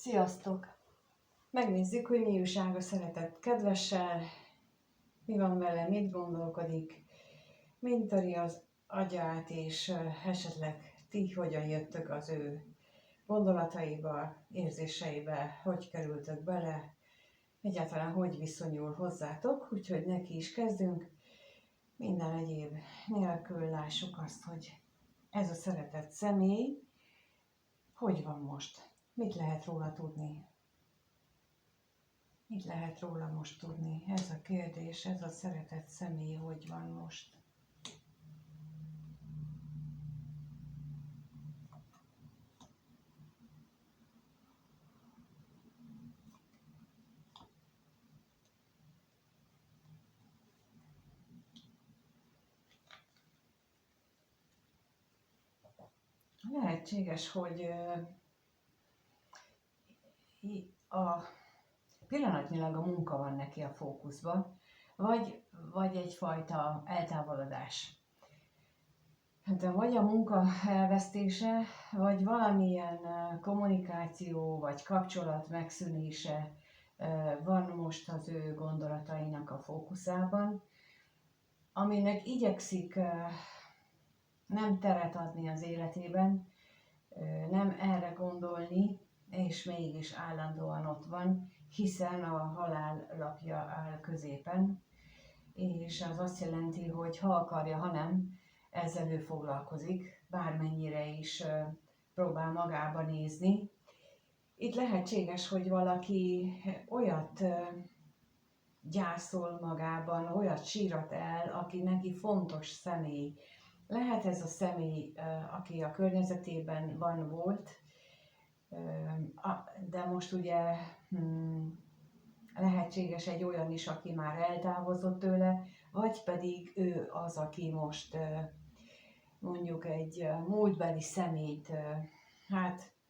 Sziasztok! Megnézzük, hogy mi újság a szeretett kedvessel, mi van vele, mit gondolkodik, mint töri az agyát, és esetleg ti hogyan jöttök az ő gondolataiba, érzéseibe, hogy kerültök bele, egyáltalán hogy viszonyul hozzátok, úgyhogy neki is kezdünk. Minden egyéb nélkül lássuk azt, hogy ez a szeretett személy hogy van most, mit lehet róla tudni. Mit lehet róla most tudni? Ez a kérdés, ez a szeretett személy hogy van most? Lehetséges, hogy pillanatnyilag a munka van neki a fókuszban, vagy egyfajta eltávolodás. Hát vagy a munka elvesztése, vagy valamilyen kommunikáció, vagy kapcsolat megszűnése van most az ő gondolatainak a fókuszában, aminek igyekszik nem teret adni az életében, nem erre gondolni, és mégis állandóan ott van, hiszen a halál lapja áll középen, és az azt jelenti, hogy ha akarja, ha nem, ezzel ő foglalkozik, bármennyire is próbál magába nézni. Itt lehetséges, hogy valaki olyat gyászol magában, olyat sírat el, aki neki fontos személy. Lehet ez a személy, aki a környezetében volt, de most ugye lehetséges egy olyan is, aki már eltávozott tőle, vagy pedig ő az, aki most mondjuk egy múltbeli személyt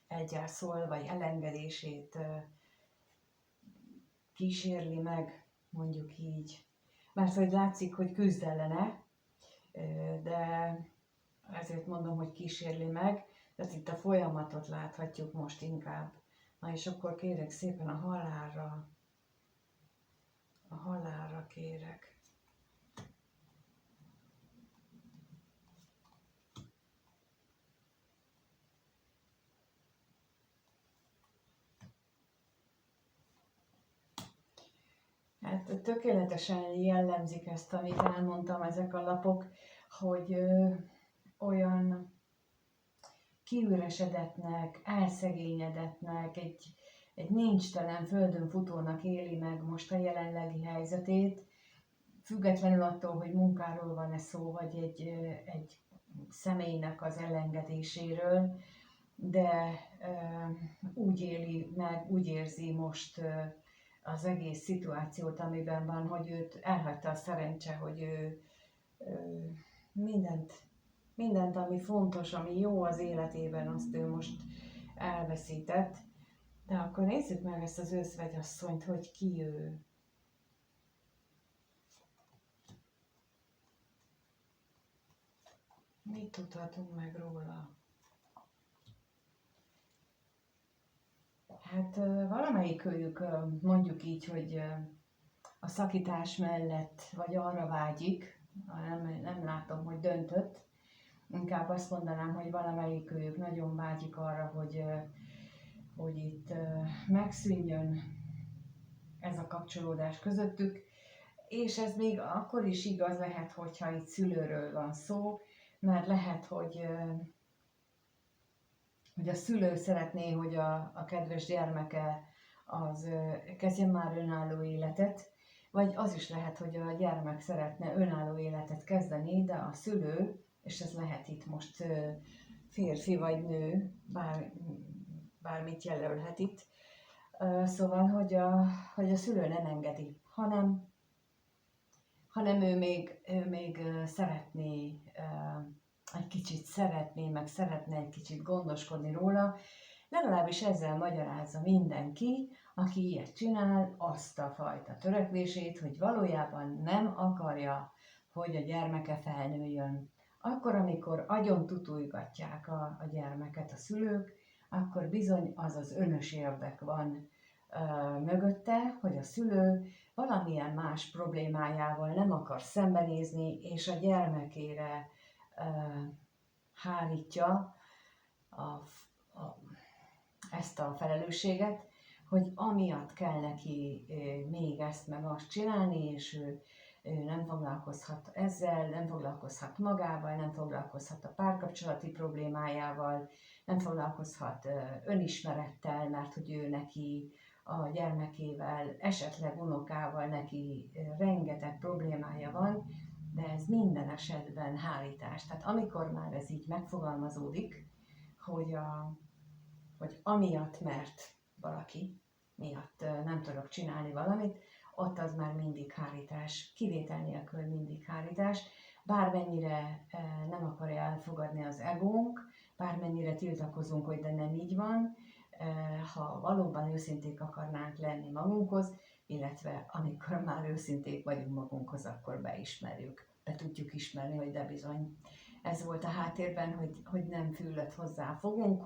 elgyászol, vagy elengedését kísérli meg, mondjuk így. Mert hogy látszik, hogy küzd ellene, de ezért mondom, hogy kísérli meg, tehát itt a folyamatot láthatjuk most inkább. Na és akkor kérek szépen a halálra kérek. Hát tökéletesen jellemzik ezt, amit elmondtam, ezek a lapok, hogy olyan kiüresedetnek, elszegényedetnek, egy nincstelen földön futónak éli meg most a jelenlegi helyzetét, függetlenül attól, hogy munkáról van-e szó, vagy egy személynek az elengedéséről, de úgy éli meg, úgy érzi most az egész szituációt, amiben van, hogy őt elhagyta a szerencse, hogy ő mindent, ami fontos, ami jó az életében, azt ő most elveszített. De akkor nézzük meg ezt az őszvegyasszonyt, hogy ki ő. Mit tudhatunk meg róla? Hát valamelyikőjük mondjuk így, hogy a szakítás mellett, vagy arra vágyik, nem látom, hogy döntött, inkább azt mondanám, hogy valamelyikőjük nagyon vágyik arra, hogy itt megszűnjön ez a kapcsolódás közöttük, és ez még akkor is igaz lehet, hogyha itt szülőről van szó, mert lehet, hogy a szülő szeretné, hogy a kedves gyermeke az kezdjen már önálló életet, vagy az is lehet, hogy a gyermek szeretne önálló életet kezdeni, de a szülő, és ez lehet itt most férfi vagy nő, bármit jelölhet itt, szóval, hogy a szülő nem engedi, hanem ő még szeretné, egy kicsit szeretné, meg szeretne egy kicsit gondoskodni róla, legalábbis ezzel magyarázza mindenki, aki ilyet csinál, azt a fajta törekvését, hogy valójában nem akarja, hogy a gyermeke felnőjön. Akkor, amikor agyon tutulgatják a gyermeket a szülők, akkor bizony az az önös érdek van mögötte, hogy a szülő valamilyen más problémájával nem akar szembenézni, és a gyermekére hárítja a, ezt a felelősséget, hogy amiatt kell neki még ezt meg azt csinálni, és ő nem foglalkozhat ezzel, nem foglalkozhat magával, nem foglalkozhat a párkapcsolati problémájával, nem foglalkozhat önismerettel, mert hogy ő neki a gyermekével, esetleg unokával neki rengeteg problémája van, de ez minden esetben hárítás. Tehát amikor már ez így megfogalmazódik, hogy amiatt, mert valaki miatt nem tudok csinálni valamit, ott az már mindig hárítás, kivétel nélkül mindig hárítás, bármennyire nem akarja elfogadni az egónk, bármennyire tiltakozunk, hogy de nem így van, ha valóban őszinték akarnánk lenni magunkhoz, illetve amikor már őszinték vagyunk magunkhoz, akkor be tudjuk ismerni, hogy de bizony. Ez volt a háttérben, hogy nem fűlött hozzá fogunk,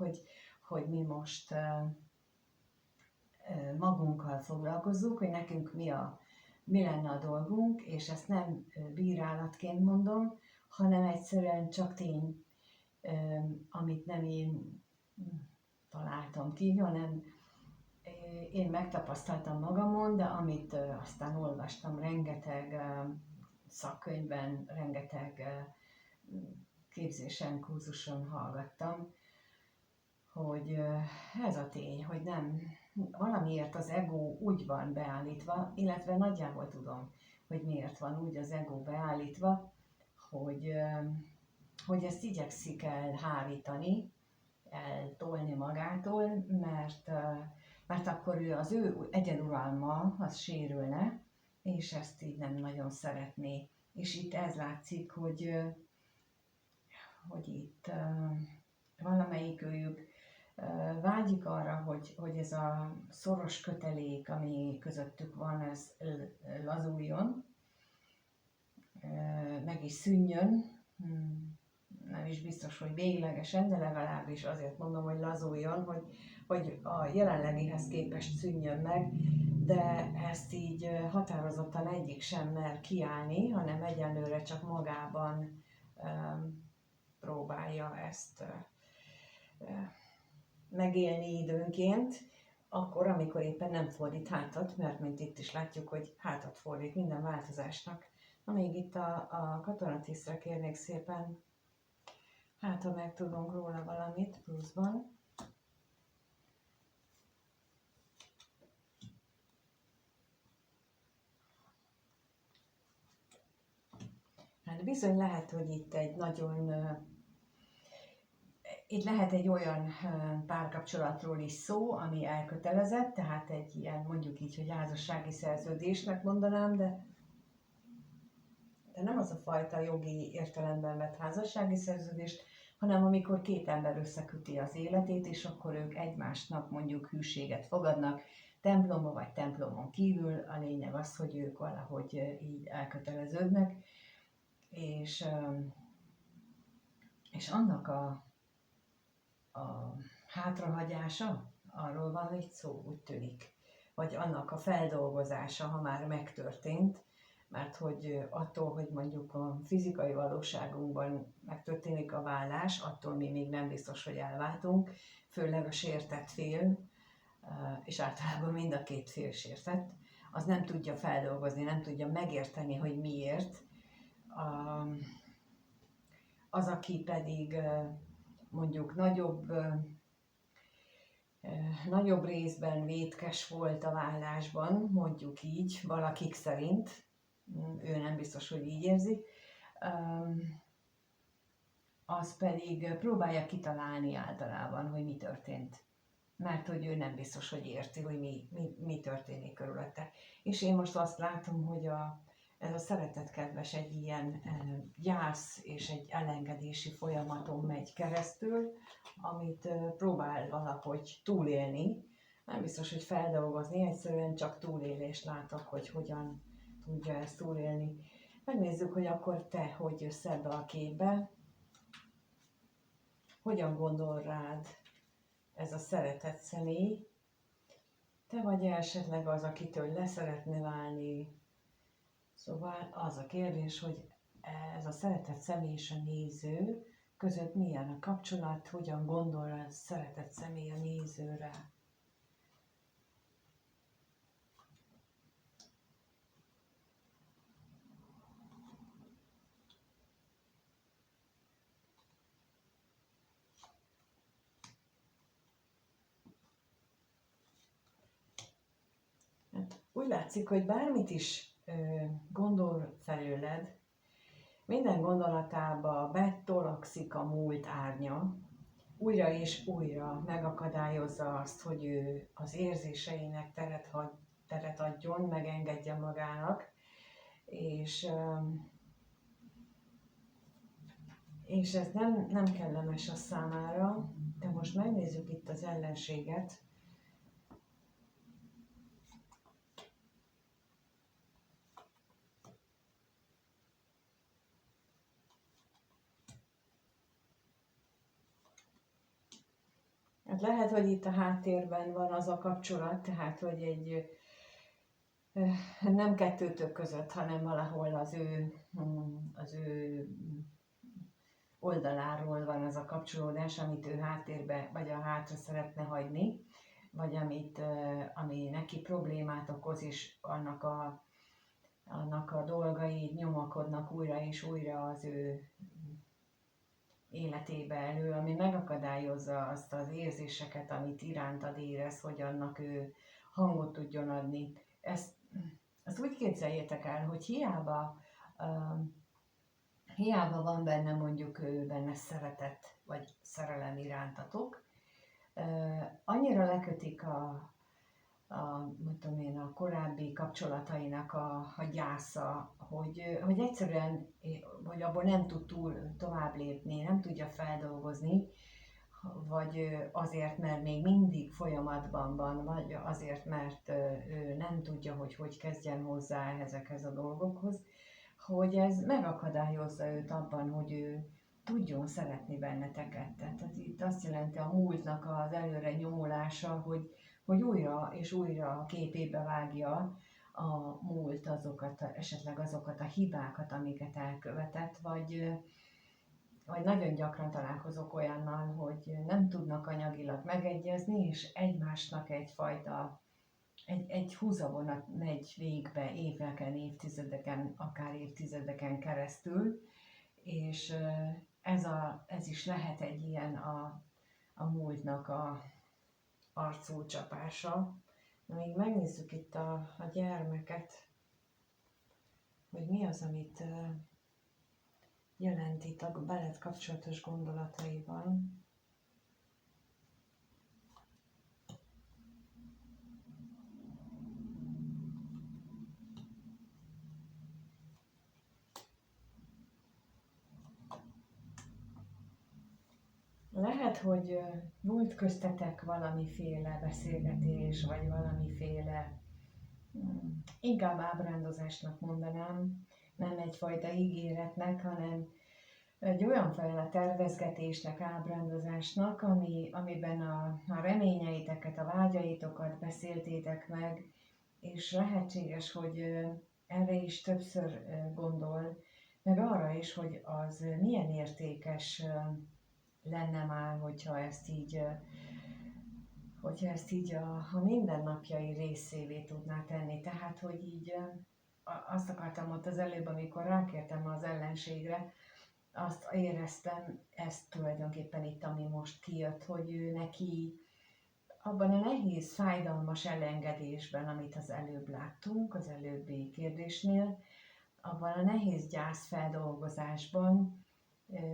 hogy mi most magunkkal foglalkozzuk, hogy nekünk mi lenne a dolgunk, és ezt nem bírálatként mondom, hanem egyszerűen csak tény, amit nem én találtam ki, hanem én megtapasztaltam magamon, de amit aztán olvastam rengeteg szakkönyvben, rengeteg képzésen, kurzuson hallgattam, hogy ez a tény, hogy nem, valamiért az ego úgy van beállítva, illetve nagyjából tudom, hogy miért van úgy az ego beállítva, hogy ezt igyekszik elhárítani, eltolni magától, mert akkor az ő egyeduralma az sérülne, és ezt így nem nagyon szeretné. És itt ez látszik, hogy itt valamelyik őjük vágyik arra, hogy ez a szoros kötelék, ami közöttük van, ez lazuljon, meg is szűnjön. Nem is biztos, hogy véglegesen, de legalábbis azért mondom, hogy lazuljon, hogy a jelenlegihez képest szűnjön meg, de ezt így határozottan egyik sem mer kiállni, hanem egyenlőre csak magában próbálja ezt megélni időnként, akkor, amikor éppen nem fordít hátat, mert mint itt is látjuk, hogy hátat fordít minden változásnak. Na még itt a katonatisztre kérnék szépen, hát ha megtudunk róla valamit pluszban. Hát bizony lehet, hogy itt itt lehet egy olyan párkapcsolatról is szó, ami elkötelezett, tehát egy ilyen, mondjuk így, hogy házassági szerződésnek mondanám, de nem az a fajta jogi értelemben vett házassági szerződés, hanem amikor két ember összeköti az életét, és akkor ők egymásnak mondjuk hűséget fogadnak, templomba vagy templomon kívül, a lényeg az, hogy ők valahogy így elköteleződnek, és annak a hátrahagyása, arról van itt szó, úgy tűnik, vagy annak a feldolgozása, ha már megtörtént, mert hogy attól, hogy mondjuk a fizikai valóságunkban megtörténik a válás, attól mi még nem biztos, hogy elváltunk, főleg a sértett fél, és általában mind a két fél sértett, az nem tudja feldolgozni, nem tudja megérteni, hogy miért. Az, aki pedig mondjuk nagyobb részben vétkes volt a vállásban, mondjuk így, valakik szerint, ő nem biztos, hogy így érzi, az pedig próbálja kitalálni általában, hogy mi történt. Mert hogy ő nem biztos, hogy érti, hogy mi történik körülötte. És én most azt látom, hogy ez a szeretetkedves egy ilyen gyász és egy elengedési folyamaton megy keresztül, amit próbál valahogy túlélni. Nem biztos, hogy feldolgozni, egyszerűen csak túlélést látok, hogy hogyan tudja ezt túlélni. Megnézzük, hogy akkor te hogy jössz ebbe a képbe, hogyan gondol rád ez a szeretett személy, te vagy esetleg az, akitől le szeretne válni. Szóval az a kérdés, hogy ez a szeretett személy és a néző között milyen a kapcsolat, hogyan gondol a szeretett személy a nézőre. Úgy látszik, hogy bármit is gondol felőled, minden gondolatába betolakszik a múlt árnya, újra és újra megakadályozza azt, hogy ő az érzéseinek teret adjon, megengedje magának, és ez nem kellemes a számára, de most megnézzük itt az ellenséget. Hát lehet, hogy itt a háttérben van az a kapcsolat, tehát hogy egy nem kettőtök között, hanem valahol az ő oldaláról van az a kapcsolódás, amit ő háttérbe vagy a hátra szeretne hagyni, vagy ami neki problémát okoz, és annak a dolgai nyomakodnak újra és újra az ő életébe elő, ami megakadályozza azt az érzéseket, amit irántad érez, hogy annak ő hangot tudjon adni. Ezt úgy képzeljétek el, hogy hiába van benne mondjuk benne szeretet vagy szerelem irántatok, annyira lekötik a korábbi kapcsolatainak a gyásza, hogy egyszerűen, hogy abból nem tud tovább lépni, nem tudja feldolgozni, vagy azért, mert még mindig folyamatban van, vagy azért, mert ő nem tudja, hogy kezdjen hozzá ezekhez a dolgokhoz, hogy ez megakadályozza őt abban, hogy ő tudjon szeretni benneteket. Tehát itt azt jelenti a múltnak az előre nyomulása, hogy újra és újra a képébe vágja a múlt esetleg azokat a hibákat, amiket elkövetett, vagy nagyon gyakran találkozok olyannal, hogy nem tudnak anyagilag megegyezni, és egymásnak egy húzavonat megy végbe éveken, évtizedeken, akár évtizedeken keresztül, és ez is lehet egy ilyen a múltnak a arcúcsapása. Még megnézzük itt a gyermeket, hogy mi az, amit jelent itt a veled kapcsolatos gondolataiban. Lehet, hogy volt köztetek valamiféle beszélgetés, vagy valamiféle, inkább ábrándozásnak mondanám, nem egyfajta ígéretnek, hanem egy olyanfajta tervezgetésnek, ábrándozásnak, amiben a reményeiteket, a vágyaitokat beszéltétek meg, és lehetséges, hogy erre is többször gondol, meg arra is, hogy az milyen értékes lenne már, hogyha ezt így a mindennapjai részévé tudná tenni. Tehát, hogy így azt akartam ott az előbb, amikor rákértem az ellenségre, azt éreztem, ez tulajdonképpen itt, ami most kijött, hogy ő neki abban a nehéz, fájdalmas elengedésben, amit az előbb láttunk, az előbbi kérdésnél, abban a nehéz gyászfeldolgozásban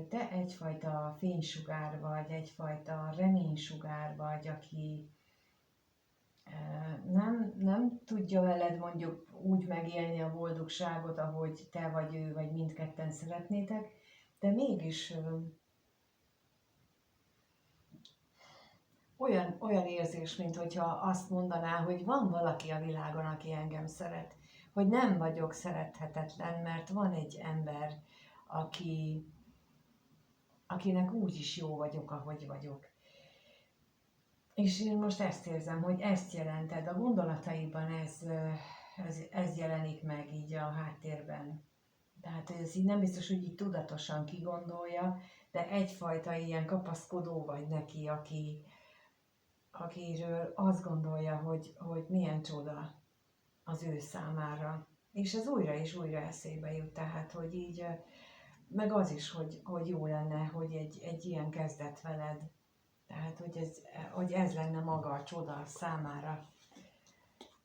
te egyfajta fénysugár vagy, egyfajta reménysugár vagy, aki nem tudja veled mondjuk úgy megélni a boldogságot, ahogy te vagy ő, vagy mindketten szeretnétek, de mégis olyan érzés, mint hogyha azt mondaná, hogy van valaki a világon, aki engem szeret, hogy nem vagyok szerethetetlen, mert van egy ember, akinek úgy is jó vagyok, ahogy vagyok. És én most ezt érzem, hogy ezt jelented, a gondolataiban ez jelenik meg így a háttérben. Tehát ez így nem biztos, hogy így tudatosan kigondolja, de egyfajta ilyen kapaszkodó vagy neki, akiről azt gondolja, hogy milyen csoda az ő számára. És ez újra és újra eszébe jut, tehát hogy így, meg az is, hogy jó lenne, hogy egy ilyen kezdet veled. Tehát, hogy ez lenne maga a csoda számára.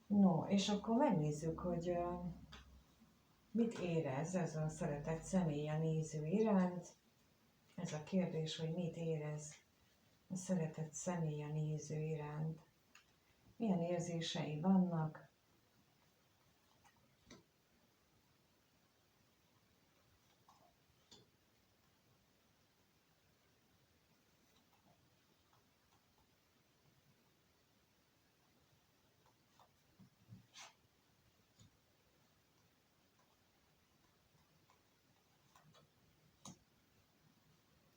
No, és akkor megnézzük, hogy mit érez ez a szeretett személy a néző iránt. Ez a kérdés, hogy mit érez a szeretett személy a néző iránt. Milyen érzései vannak.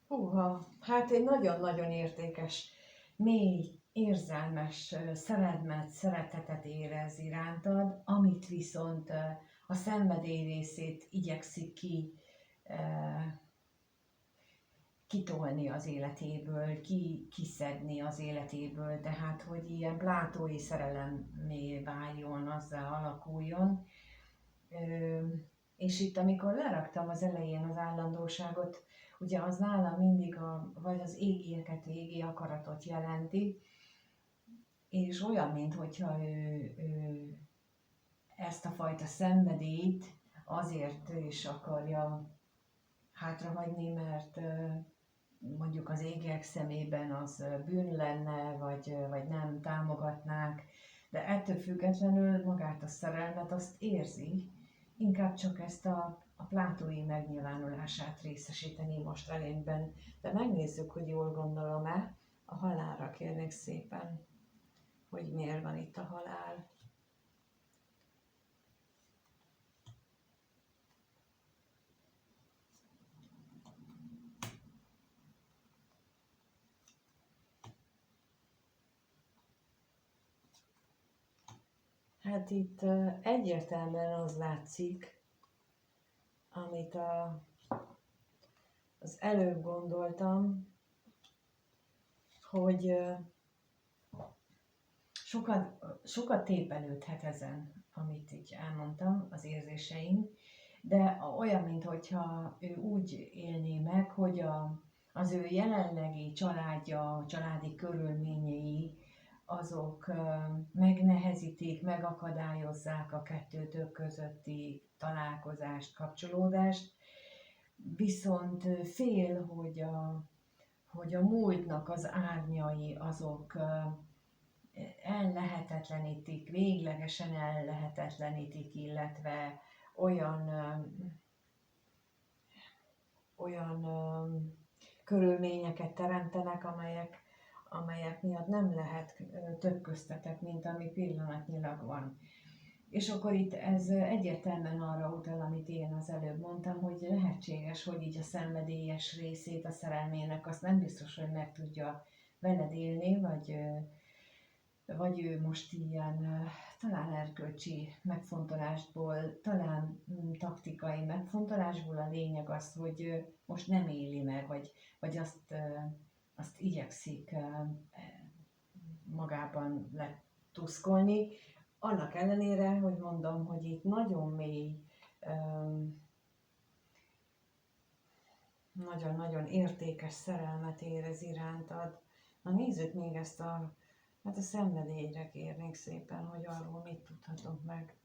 Húha, hát egy nagyon-nagyon értékes, mély, érzelmes szerelmet, szeretetet érez irántad, amit viszont a szenvedély részét igyekszik kitolni az életéből, kiszedni az életéből, tehát hogy ilyen plátói szerelemmé váljon, azzal alakuljon. És itt, amikor leraktam az elején az állandóságot, ugye az nálam mindig vagy az égieket, égi akaratot jelenti, és olyan, mintha ő ezt a fajta szenvedélyt azért is akarja hátrahagyni, mert mondjuk az égiek szemében az bűn lenne, vagy nem támogatnák, de ettől függetlenül magát a szerelmet azt érzi, inkább csak ezt a plátói megnyilvánulását részesíteni most előnyben. De megnézzük, hogy jól gondolom-e. A halálra kérnék szépen, hogy miért van itt a halál. Hát itt egyértelműen az látszik, amit az előbb gondoltam, hogy sokat tépelődhet ezen, amit így elmondtam, az érzéseim, de olyan, mintha ő úgy élné meg, hogy az ő jelenlegi családja, családi körülményei, azok megnehezítik, megakadályozzák a kettőtök közötti találkozást, kapcsolódást, viszont fél, hogy a múltnak az árnyai azok ellehetetlenítik, véglegesen ellehetetlenítik, illetve olyan körülményeket teremtenek, amelyek miatt nem lehet több köztetek, mint ami pillanatnyilag van. És akkor itt ez egyértelműen arra utal, amit én az előbb mondtam, hogy lehetséges, hogy így a szenvedélyes részét a szerelmének azt nem biztos, hogy meg tudja veled élni, vagy ő most ilyen talán erkölcsi megfontolásból, talán taktikai megfontolásból a lényeg az, hogy most nem éli meg, vagy azt igyekszik magában letuszkolni. Annak ellenére, hogy mondom, hogy itt nagyon mély, nagyon-nagyon értékes szerelmet érez irántad. Na nézzük még ezt a szenvedélyre kérnék szépen, hogy arról mit tudhatok meg.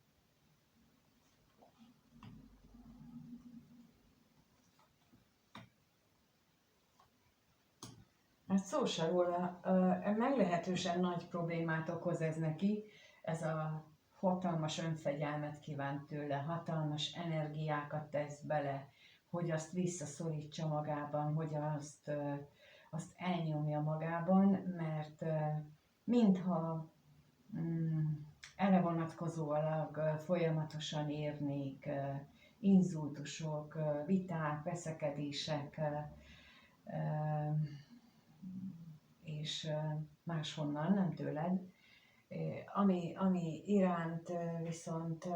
Hát szó se róla, meglehetősen nagy problémát okoz ez neki, ez a hatalmas önfegyelmet kívánt tőle, hatalmas energiákat tesz bele, hogy azt visszaszorítsa magában, hogy azt elnyomja magában, mert mintha erre vonatkozólag folyamatosan érnék inzultusok, viták, veszekedések, és máshonnan, nem tőled. Ami iránt viszont,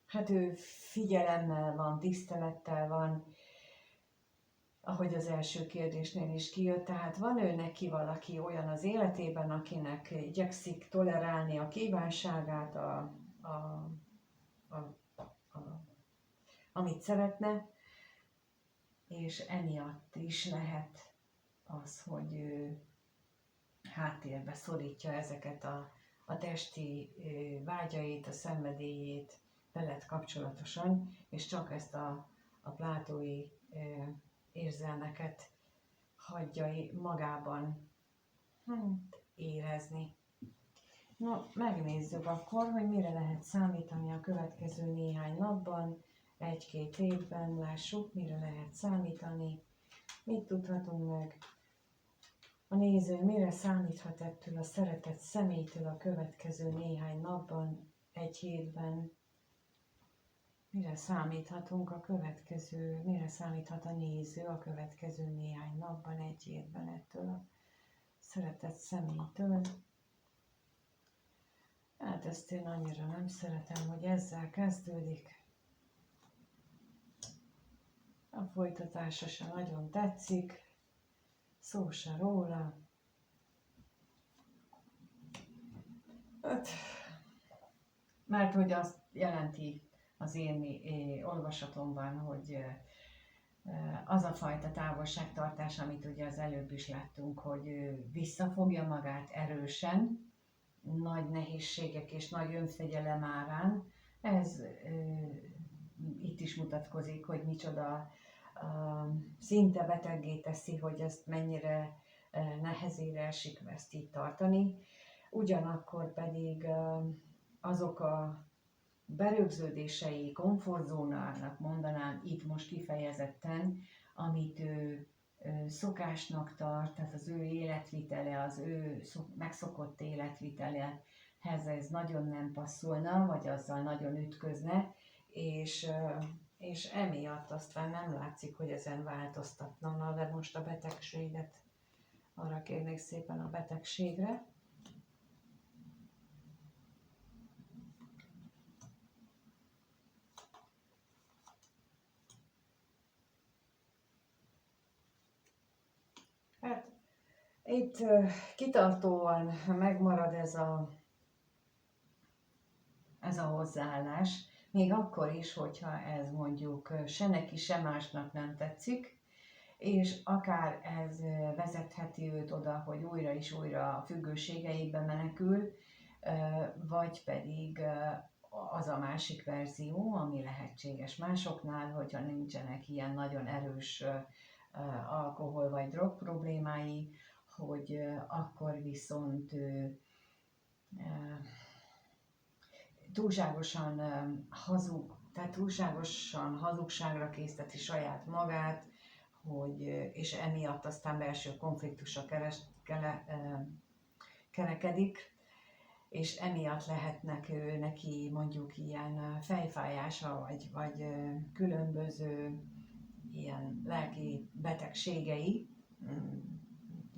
hát ő figyelemmel van, tisztelettel van, ahogy az első kérdésnél is kijött, tehát van ő neki valaki olyan az életében, akinek igyekszik tolerálni a kívánságát, a, amit szeretne, és emiatt is lehet az, hogy ő háttérbe szorítja ezeket a testi vágyait, a szenvedélyét veled kapcsolatosan, és csak ezt a plátói érzelmeket hagyja magában érezni. No, megnézzük akkor, hogy mire lehet számítani a következő néhány napban, 1-2 évben, lássuk, mire lehet számítani, mit tudhatunk meg. A néző mire számíthat ettől a szeretett személytől a következő néhány napban, 1 hétben, mire számíthatunk mire számíthat a néző a következő néhány napban, 1 hétben ettől a szeretett személytől. Hát ezt én annyira nem szeretem, hogy ezzel kezdődik. A folytatása sem nagyon tetszik, szó se róla. Mert hogy azt jelenti az én olvasatomban, hogy az a fajta távolságtartás, amit ugye az előbb is láttunk, hogy visszafogja magát erősen, nagy nehézségek és nagy önfegyelem árán, ez itt is mutatkozik, hogy micsoda szinte beteggé teszi, hogy ezt mennyire nehezére esik ezt így tartani. Ugyanakkor pedig azok a berögződései, komfortzónának mondanám itt most kifejezetten, amit ő szokásnak tart, tehát az ő életvitele, az ő megszokott életvitelehez ez nagyon nem passzolna, vagy azzal nagyon ütközne, és emiatt aztán nem látszik, hogy ezen változtatna. Na, de most a betegséget, arra kérnék szépen a betegségre. Hát itt kitartóan megmarad ez a hozzáállás, még akkor is, hogyha ez mondjuk se neki, se másnak nem tetszik, és akár ez vezetheti őt oda, hogy újra és újra a függőségeibe menekül, vagy pedig az a másik verzió, ami lehetséges másoknál, hogyha nincsenek ilyen nagyon erős alkohol vagy drog problémái, hogy akkor viszont túlságosan tehát túlságosan hazugságra készteti saját magát, és emiatt aztán belső konfliktusra kerekedik, és emiatt lehetnek neki mondjuk ilyen fejfájása, vagy különböző ilyen lelki betegségei,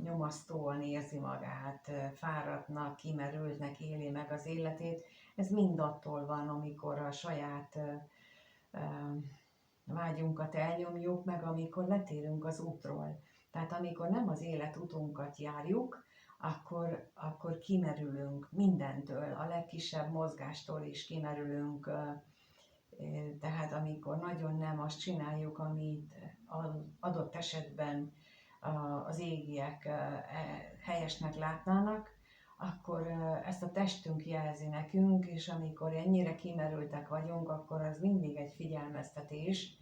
nyomasztóan érzi magát, fáradtnak, kimerültnek éli meg az életét. Ez mind attól van, amikor a saját vágyunkat elnyomjuk, meg amikor letérünk az útról. Tehát amikor nem az életutunkat járjuk, akkor kimerülünk mindentől, a legkisebb mozgástól is kimerülünk. Tehát amikor nagyon nem azt csináljuk, amit adott esetben az égiek helyesnek látnának, akkor ezt a testünk jelzi nekünk, és amikor ennyire kimerültek vagyunk, akkor az mindig egy figyelmeztetés,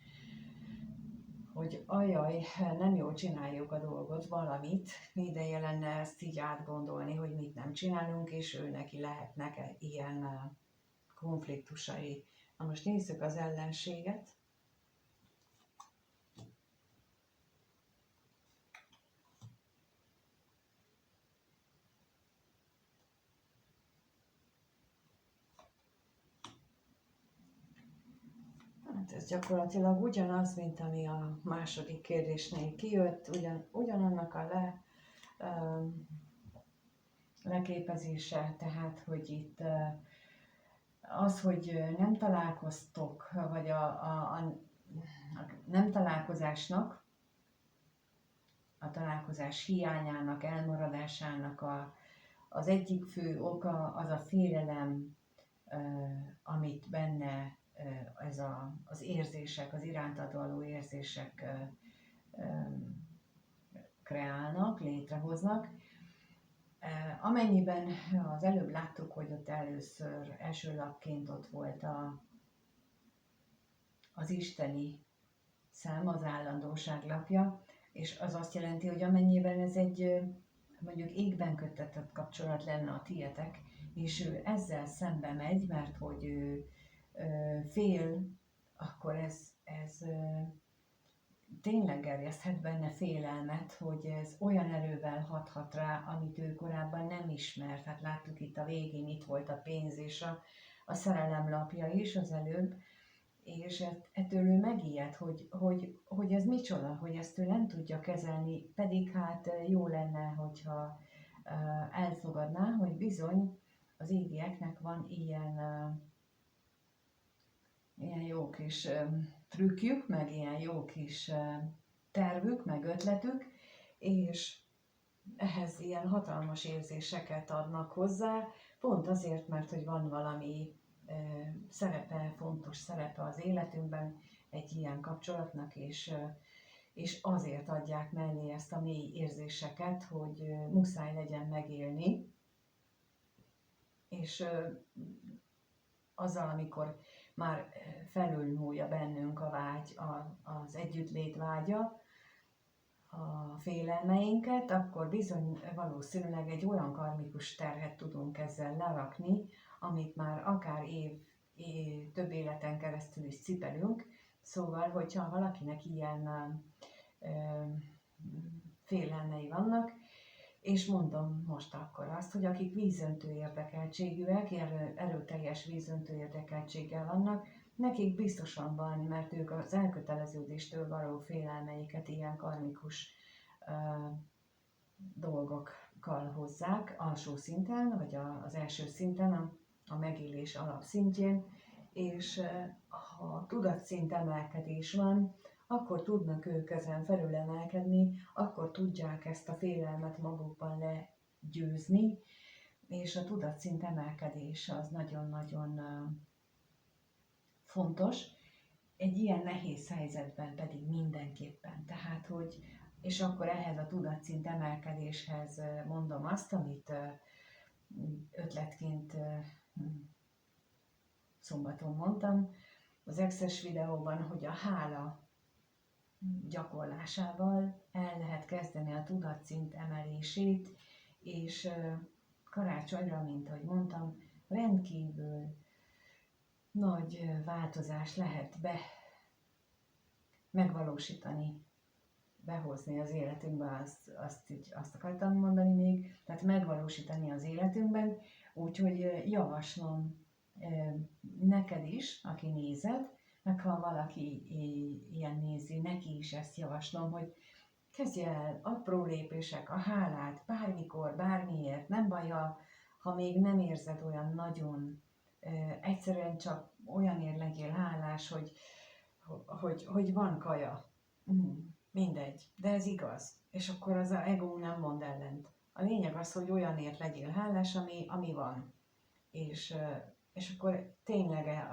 hogy ajaj, nem jól csináljuk a dolgot, valamit, ideje lenne ezt így átgondolni, hogy mit nem csinálunk, és ő neki lehetnek ilyen konfliktusai. Na most nézzük az ellenséget. Hát ez gyakorlatilag ugyanaz, mint ami a második kérdésnél kijött, ugyanannak a leképezése, tehát hogy itt az, hogy nem találkoztok, vagy a nem találkozásnak, a találkozás hiányának, elmaradásának az egyik fő oka az a félelem, amit benne az érzések, az irántad való érzések kreálnak, létrehoznak. Amennyiben az előbb láttuk, hogy ott első lapként ott volt az isteni szám, az állandóság lapja, és az azt jelenti, hogy amennyiben ez egy mondjuk égben köttetett kapcsolat lenne a tietek, és ő ezzel szembe megy, mert hogy ő fél, akkor ez tényleg gerjeszthet benne félelmet, hogy ez olyan erővel hathat rá, amit ő korábban nem ismert. Hát láttuk itt a végén, itt volt a pénz és a szerelem lapja is az előbb, és ettől ő megijed, hogy ez micsoda, hogy ezt ő nem tudja kezelni, pedig hát jó lenne, hogyha elfogadná, hogy bizony az égieknek van ilyen jó kis trükkjük, meg ilyen jó kis tervük, meg ötletük, és ehhez ilyen hatalmas érzéseket adnak hozzá, pont azért, mert hogy van valami szerepe, fontos szerepe az életünkben egy ilyen kapcsolatnak, és azért adják mellé ezt a mély érzéseket, hogy muszáj legyen megélni, és azzal, amikor már felülmúlja bennünk a vágy, az együttlét vágya, a félelmeinket, akkor bizony valószínűleg egy olyan karmikus terhet tudunk ezzel lerakni, amit már akár több életen keresztül is cipelünk. Szóval, hogyha valakinek ilyen félelmei vannak, és mondom most akkor azt, hogy akik vízöntő érdekeltségűek, erőteljes vízöntő érdekeltséggel vannak, nekik biztosan van, mert ők az elköteleződéstől való félelmeiket ilyen karmikus dolgokkal hozzák alsó szinten, vagy az első szinten, a megélés alapszintjén, és ha a tudatszint emelkedés van, akkor tudnak ők ezen felül emelkedni, akkor tudják ezt a félelmet magukban legyőzni, és a tudatszint emelkedés az nagyon-nagyon fontos, egy ilyen nehéz helyzetben pedig mindenképpen. Tehát, hogy, és akkor ehhez a tudatszint emelkedéshez mondom azt, amit ötletként szombaton mondtam az Access videóban, hogy a hála gyakorlásával el lehet kezdeni a tudatszint emelését, és karácsonyra, mint ahogy mondtam, rendkívül nagy változás lehet megvalósítani, behozni az életünkbe, azt akartam mondani még, tehát megvalósítani az életünkben, úgyhogy javaslom neked is, aki nézed, meg ha valaki ilyen nézi, neki is ezt javaslom, hogy kezdj el apró lépések, a hálát, bármikor, bármiért, nem baj, ha még nem érzed olyan nagyon, egyszerűen csak olyanért legyél hálás, hogy van kaja. Mindegy, de ez igaz. És akkor az ego nem mond ellent. A lényeg az, hogy olyanért legyél hálás, ami van. És akkor tényleg,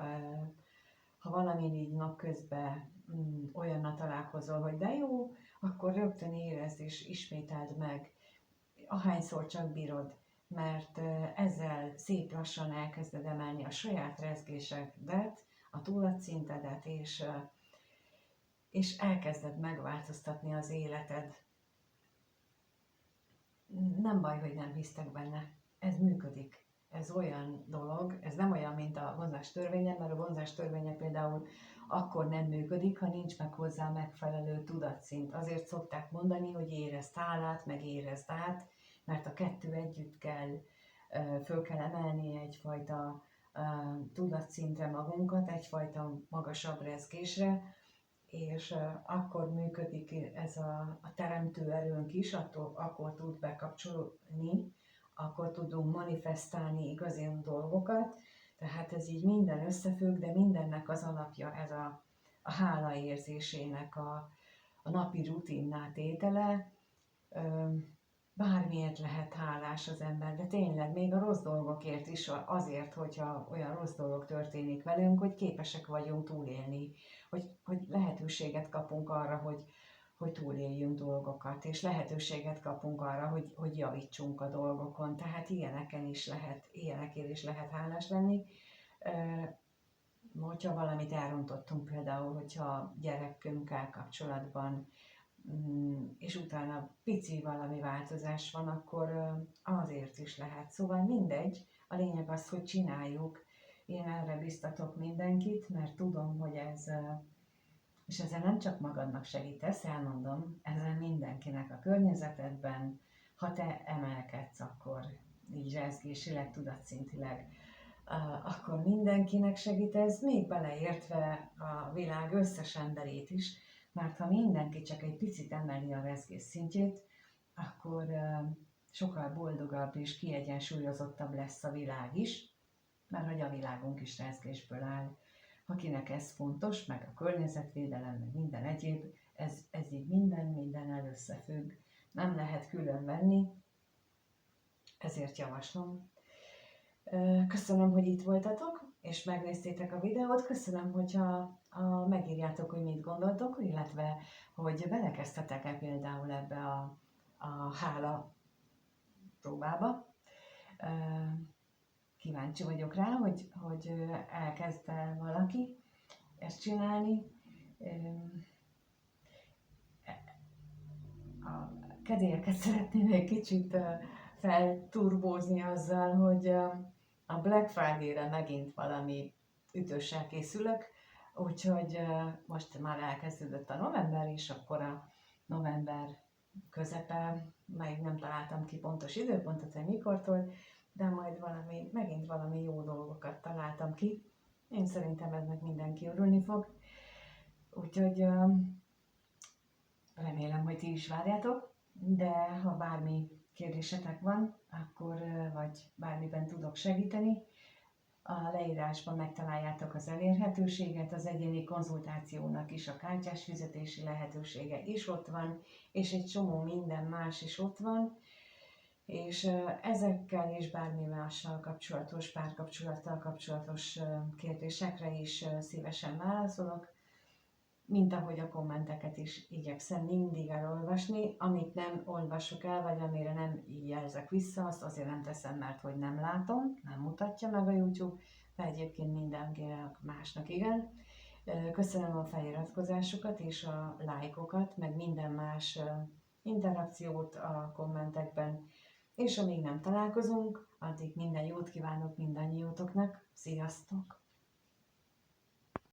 ha valami így napközben olyannal találkozol, hogy de jó, akkor rögtön érezd és ismételd meg, ahányszor csak bírod, mert ezzel szép lassan elkezded emelni a saját rezgésedet, a tudatszintedet, és elkezded megváltoztatni az életed. Nem baj, hogy nem hisztek benne. Ez működik. Ez olyan dolog, ez nem olyan, mint a vonzás törvénye, mert a vonzás törvénye például akkor nem működik, ha nincs meg hozzá megfelelő tudatszint. Azért szokták mondani, hogy érezd hálát, meg érezd át, mert a kettő együtt kell, föl kell emelni egyfajta tudatszintre magunkat, egyfajta magasabb rezgésre, és akkor működik ez a teremtő erőnk is, akkor tud bekapcsolni, akkor tudunk manifestálni igazi dolgokat, tehát ez így minden összefügg, de mindennek az alapja ez a hála érzésének a napi rutinná tétele. Bármiért lehet hálás az ember, de tényleg még a rossz dolgokért is, azért, hogyha olyan rossz dolog történik velünk, hogy képesek vagyunk túlélni, hogy lehetőséget kapunk arra, hogy túléljünk dolgokat, és lehetőséget kapunk arra, hogy javítsunk a dolgokon. Tehát ilyenekért is lehet hálás lenni. Hogyha valamit elrontottunk, például, hogyha gyerekünkkel kapcsolatban, és utána pici valami változás van, akkor azért is lehet. Szóval mindegy, a lényeg az, hogy csináljuk. Én erre biztatok mindenkit, mert tudom, hogy ez, és ezzel nem csak magadnak segítesz, elmondom, ezzel mindenkinek a környezetedben, ha te emelkedsz, akkor így rezgésileg, tudatszintileg, akkor mindenkinek segítesz, még beleértve a világ összes emberét is, mert ha mindenki csak egy picit emeli a rezgés szintjét, akkor sokkal boldogabb és kiegyensúlyozottabb lesz a világ is, mert hogy a világunk is rezgésből áll. Akinek ez fontos, meg a környezetvédelem, meg minden egyéb, ez így minden összefügg. Nem lehet külön venni, ezért javaslom. Köszönöm, hogy itt voltatok, és megnéztétek a videót. Köszönöm, hogyha megírjátok, hogy mit gondoltok, illetve hogy belekezdtetek-e például ebbe a hála próbába. Kíváncsi vagyok rá, hogy elkezdte valaki ezt csinálni. A kedélyeket szeretném egy kicsit felturbózni azzal, hogy a Black Friday-re megint valami ütőssel készülök, úgyhogy most már elkezdődött a november, és akkor a november közepe, még nem találtam ki pontos időpontot, hogy mikortól, de majd megint valami jó dolgokat találtam ki. Én szerintem ennek mindenki örülni fog, úgyhogy remélem, hogy ti is várjátok, de ha bármi kérdésetek van, akkor vagy bármiben tudok segíteni, a leírásban megtaláljátok az elérhetőséget, az egyéni konzultációnak is a kártyás fizetési lehetősége is ott van, és egy csomó minden más is ott van, és ezekkel és bármi mással kapcsolatos, párkapcsolattal kapcsolatos kérdésekre is szívesen válaszolok, mint ahogy a kommenteket is igyekszem mindig elolvasni. Amit nem olvasok el, vagy amire nem jelzek vissza, azt azért nem teszem, mert hogy nem látom, nem mutatja meg a YouTube, de egyébként mindenkinek másnak igen. Köszönöm a feliratkozásokat és a lájkokat, meg minden más interakciót a kommentekben, és amíg nem találkozunk, addig minden jót kívánok mindannyiótoknak. Sziasztok!